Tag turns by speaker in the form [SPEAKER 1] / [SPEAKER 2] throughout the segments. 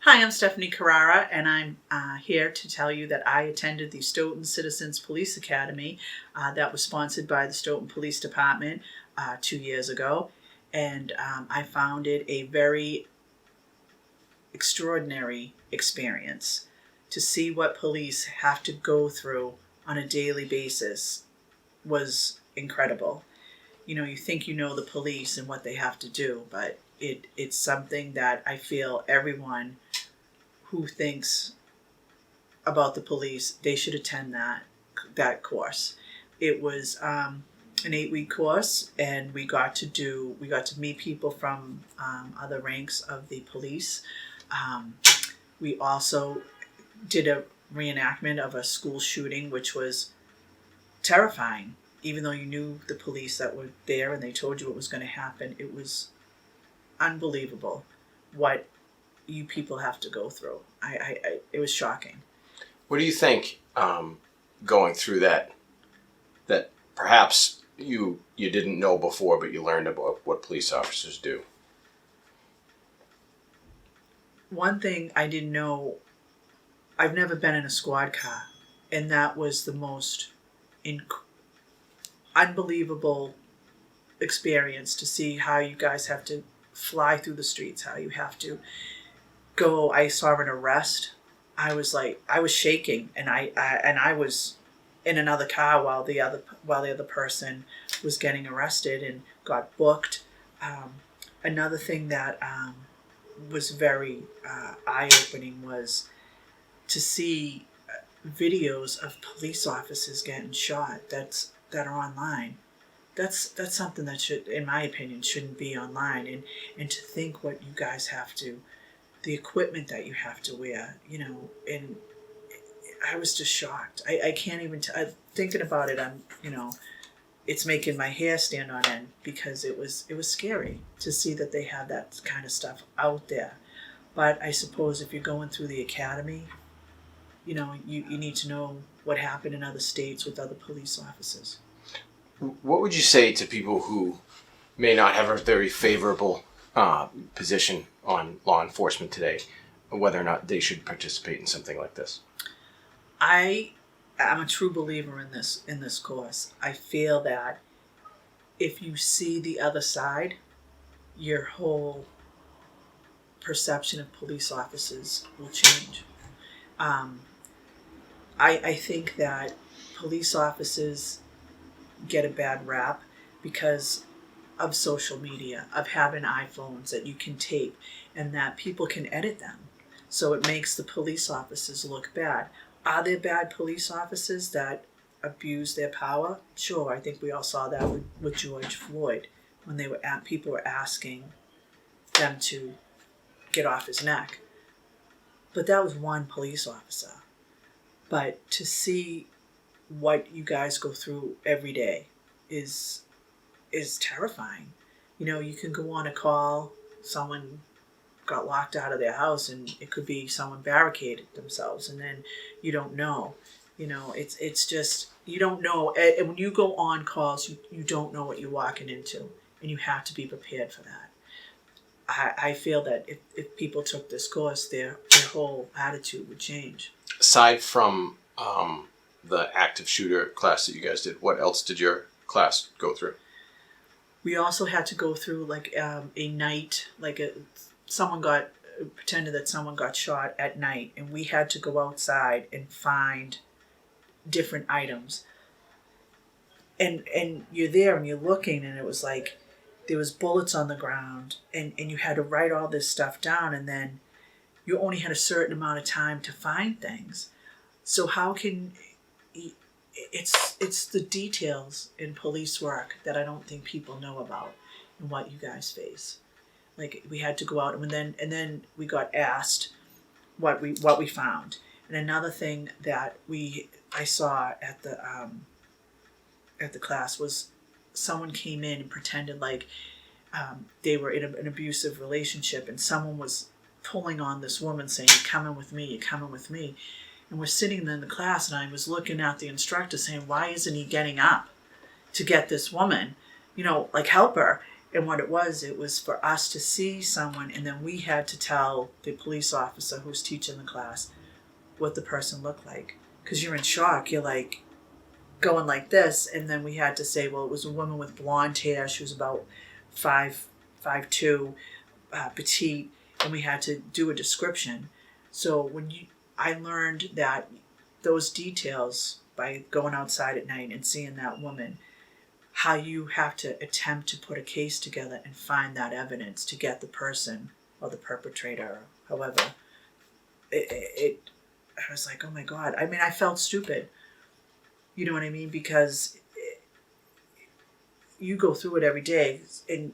[SPEAKER 1] Hi, I'm Stephanie Carrara, and I'm here to tell you that I attended the Stoughton Citizens Police Academy that was sponsored by the Stoughton Police Department 2 years ago. And I found it a very extraordinary experience to see what police have to go through on a daily basis was incredible. You know, you think you know the police and what they have to do, but it's something that I feel everyone who thinks about the police, they should attend that course. It was an 8-week course, and we got to meet people from other ranks of the police. We also did a reenactment of a school shooting, which was terrifying. Even though you knew the police that were there and they told you what was going to happen, it was unbelievable what you people have to go through. It was shocking.
[SPEAKER 2] What do you think going through that perhaps you didn't know before, but you learned about what police officers do?
[SPEAKER 1] One thing I didn't know, I've never been in a squad car, and that was the most unbelievable experience to see how you guys have to fly through the streets, how you have to go. I saw an arrest. I was shaking, and I was in another car while the other person was getting arrested and got booked. Another thing that was very eye-opening was to see videos of police officers getting shot that are online. That's something that should, in my opinion, shouldn't be online. And to think what you guys have to, the equipment that you have to wear, and I was just shocked. I can't even thinking about it. It's making my hair stand on end because it was scary to see that they have that kind of stuff out there. But I suppose if you're going through the academy, you need to know what happened in other states with other police officers.
[SPEAKER 2] What would you say to people who may not have a very favorable position on law enforcement today, whether or not they should participate in something like this?
[SPEAKER 1] I am a true believer in this course. I feel that if you see the other side, your whole perception of police officers will change. I think that police officers get a bad rap because of social media, of having iPhones that you can tape and that people can edit them. So it makes the police officers look bad. Are there bad police officers that abuse their power? Sure, I think we all saw that with George Floyd when people were asking them to get off his neck. But that was one police officer. But to see what you guys go through every day is terrifying. You can go on a call, someone got locked out of their house, and it could be someone barricaded themselves, and then you don't know. It's just, you don't know. And when you go on calls, you don't know what you're walking into, and you have to be prepared for that. I feel that if people took this course, their whole attitude would change.
[SPEAKER 2] Aside from the active shooter class that you guys did, what else did your class go through?
[SPEAKER 1] We also had to go through a night, pretended that someone got shot at night, and we had to go outside and find different items. And you're there and you're looking, and it was like there was bullets on the ground, and you had to write all this stuff down, and then you only had a certain amount of time to find things. So how can... It's the details in police work that I don't think people know about and what you guys face. Like, we had to go out, and then we got asked what we found. And another thing that I saw at the class was someone came in and pretended like they were in an abusive relationship, and someone was pulling on this woman saying, "You're coming with me, you're coming with me." And we're sitting in the class, and I was looking at the instructor saying, why isn't he getting up to get this woman, help her? And what it was for us to see someone, and then we had to tell the police officer who's teaching the class what the person looked like. Because you're in shock. You're like going like this. And then we had to say, well, it was a woman with blonde hair. She was about 5'2", petite. And we had to do a description. So I learned that those details by going outside at night and seeing that woman, how you have to attempt to put a case together and find that evidence to get the person or the perpetrator, or however. I was like, oh my God. I mean, I felt stupid. You know what I mean? Because you go through it every day, and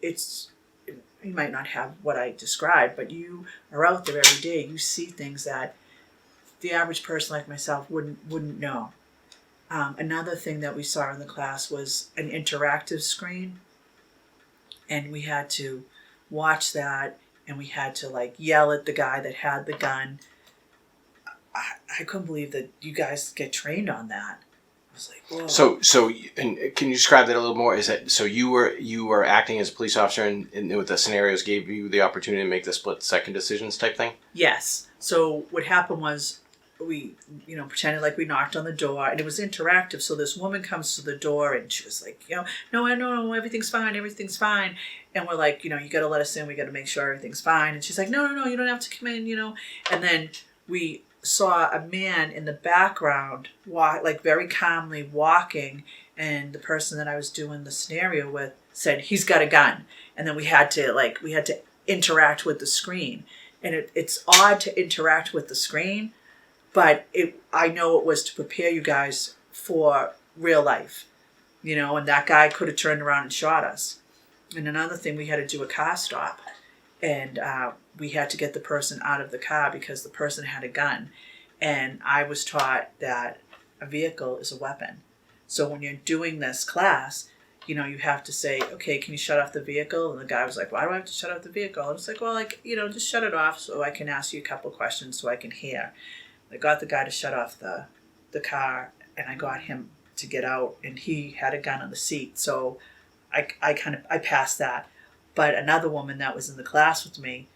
[SPEAKER 1] you might not have what I described, but you are out there every day. You see things that the average person like myself wouldn't know. Another thing that we saw in the class was an interactive screen, and we had to watch that, and we had to like yell at the guy that had the gun. I couldn't believe that you guys get trained on that. I was like, whoa.
[SPEAKER 2] So, and can you describe that a little more? Is that so? You were acting as a police officer, and with the scenarios gave you the opportunity to make the split-second decisions type thing.
[SPEAKER 1] Yes. So what happened was we, pretended like we knocked on the door, and it was interactive. So this woman comes to the door, and she was like, no, everything's fine, and we're like, you got to let us in. We got to make sure everything's fine. And she's like, no, you don't have to come in, And then we saw a man in the background like very calmly walking, and the person that I was doing the scenario with said he's got a gun, and then we had to interact with the screen, and it's odd to interact with the screen, but I know it was to prepare you guys for real life, and that guy could have turned around and shot us. And another thing, we had to do a car stop, and we had to get the person out of the car because the person had a gun. And I was taught that a vehicle is a weapon. So when you're doing this class, you have to say, okay, can you shut off the vehicle? And the guy was like, why do I have to shut off the vehicle? I was like, well, just shut it off so I can ask you a couple questions so I can hear. I got the guy to shut off the car, and I got him to get out, and he had a gun on the seat. So I passed that. But another woman that was in the class with me,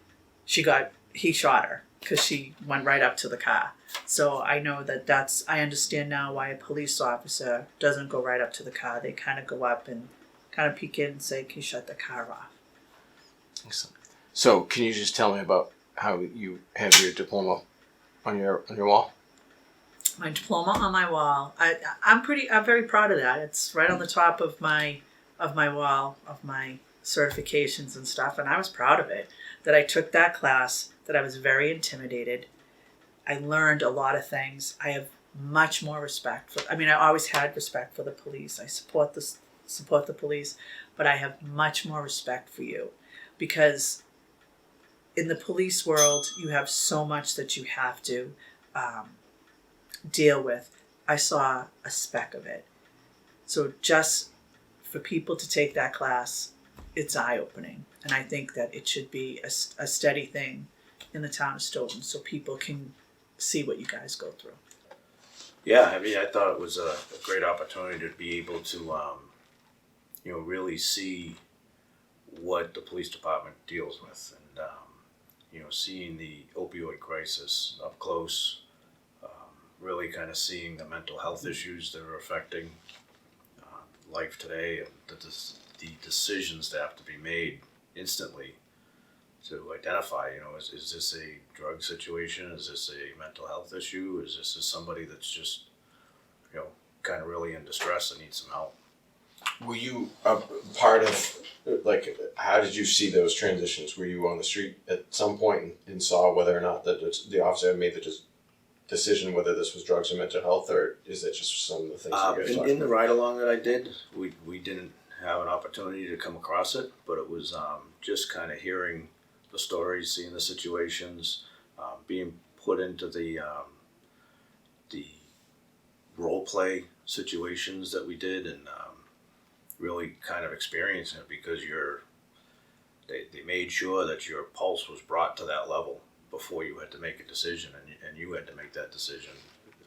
[SPEAKER 1] he shot her because she went right up to the car. So I know I understand now why a police officer doesn't go right up to the car. They kind of go up and kind of peek in and say, can you shut the car off?
[SPEAKER 2] Excellent. So can you just tell me about how you have your diploma on your wall?
[SPEAKER 1] My diploma on my wall. I'm very proud of that. It's right on the top of my wall of my certifications and stuff, and I was proud of it, that I took that class, that I was very intimidated. I learned a lot of things. I have much more respect I always had respect for the police. I support the police, but I have much more respect for you, because in the police world, you have so much that you have to deal with. I saw a speck of it. So just for people to take that class, it's eye-opening. And I think that it should be a steady thing in the town of Stoughton so people can see what you guys go through.
[SPEAKER 3] Yeah, I thought it was a great opportunity to be able to, really see what the police department deals with, and seeing the opioid crisis up close, really kind of seeing the mental health issues that are affecting life today, and the decisions that have to be made instantly to identify, is this a drug situation? Is this a mental health issue? Is this somebody that's just, kind of really in distress and needs some help?
[SPEAKER 2] Were you a part of, how did you see those transitions? Were you on the street at some point and saw whether or not the officer had made the decision whether this was drugs or mental health, or is it just some of the things you guys talked
[SPEAKER 3] in the
[SPEAKER 2] about?
[SPEAKER 3] ride along that I did, we didn't have an opportunity to come across it, but it was just kind of hearing the stories, seeing the situations, being put into the role play situations that we did, and really kind of experiencing it, because they made sure that your pulse was brought to that level before you had to make a decision, and you had to make that decision.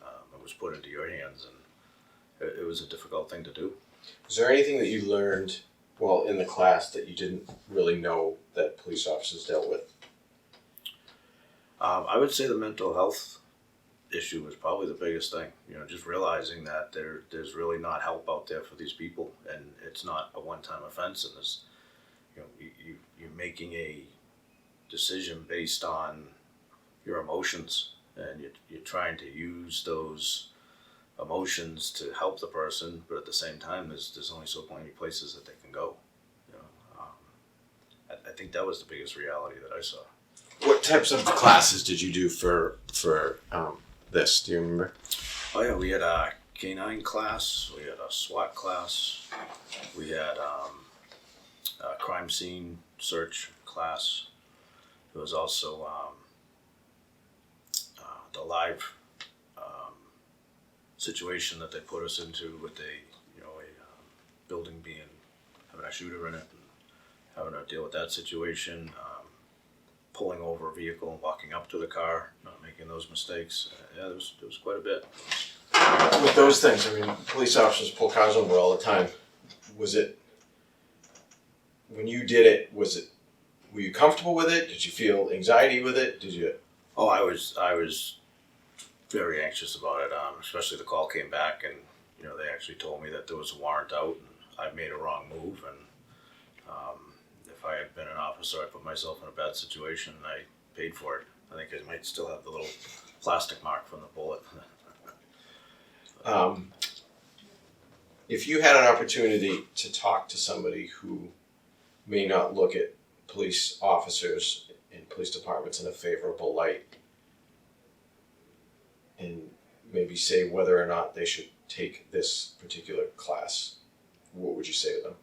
[SPEAKER 3] It was put into your hands, and it was a difficult thing to do.
[SPEAKER 2] Is there anything that you learned well, in the class that you didn't really know that police officers dealt with?
[SPEAKER 3] I would say the mental health issue was probably the biggest thing. Just realizing that there's really not help out there for these people, and it's not a one-time offense, and there's, you're making a decision based on your emotions, and you're trying to use those emotions to help the person, but at the same time, there's only so many places that they can go. I think that was the biggest reality that I saw.
[SPEAKER 2] What types of classes did you do for this? Do you remember?
[SPEAKER 3] Oh yeah, we had a K9 class, we had a SWAT class, we had a crime scene search class. There was also the live situation that they put us into with a building having a shooter in it, and having to deal with that situation. Pulling over a vehicle and walking up to the car, not making those mistakes. Yeah, there was quite a bit.
[SPEAKER 2] With those things, I mean, police officers pull cars over all the time. Was it, when you did it, were you comfortable with it? Did you feel anxiety with it? Did you?
[SPEAKER 3] Oh, I was very anxious about it. Especially the call came back, and they actually told me that there was a warrant out, and I made a wrong move, and if I had been an officer, I put myself in a bad situation, and I paid for it. I think I might still have the little plastic mark from the bullet.
[SPEAKER 2] If you had an opportunity to talk to somebody who may not look at police officers and police departments in a favorable light, and maybe say whether or not they should take this particular class, what would you say to them?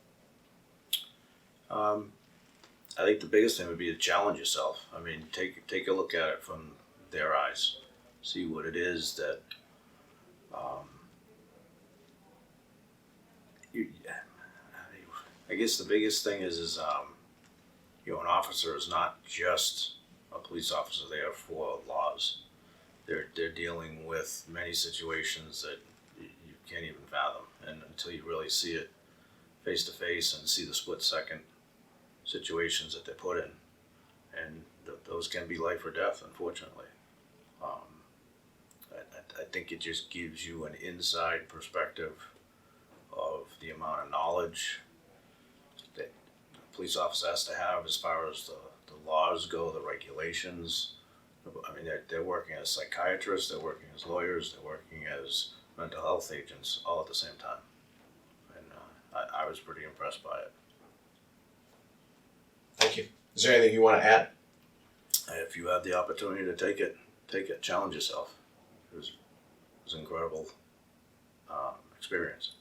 [SPEAKER 3] I think the biggest thing would be to challenge yourself. I mean, take a look at it from their eyes, see what it is that I guess the biggest thing is an officer is not just a police officer there for laws. They're dealing with many situations that you can't even fathom, and until you really see it face to face and see the split second situations that they put in, and those can be life or death, unfortunately. I think it just gives you an inside perspective of the amount of knowledge that a police officer has to have as far as the laws go, the regulations. I mean, they're working as psychiatrists, they're working as lawyers, they're working as mental health agents all at the same time. And I was pretty impressed by it.
[SPEAKER 2] Thank you. Is there anything you want to add?
[SPEAKER 3] If you have the opportunity to take it, challenge yourself. It was an incredible experience.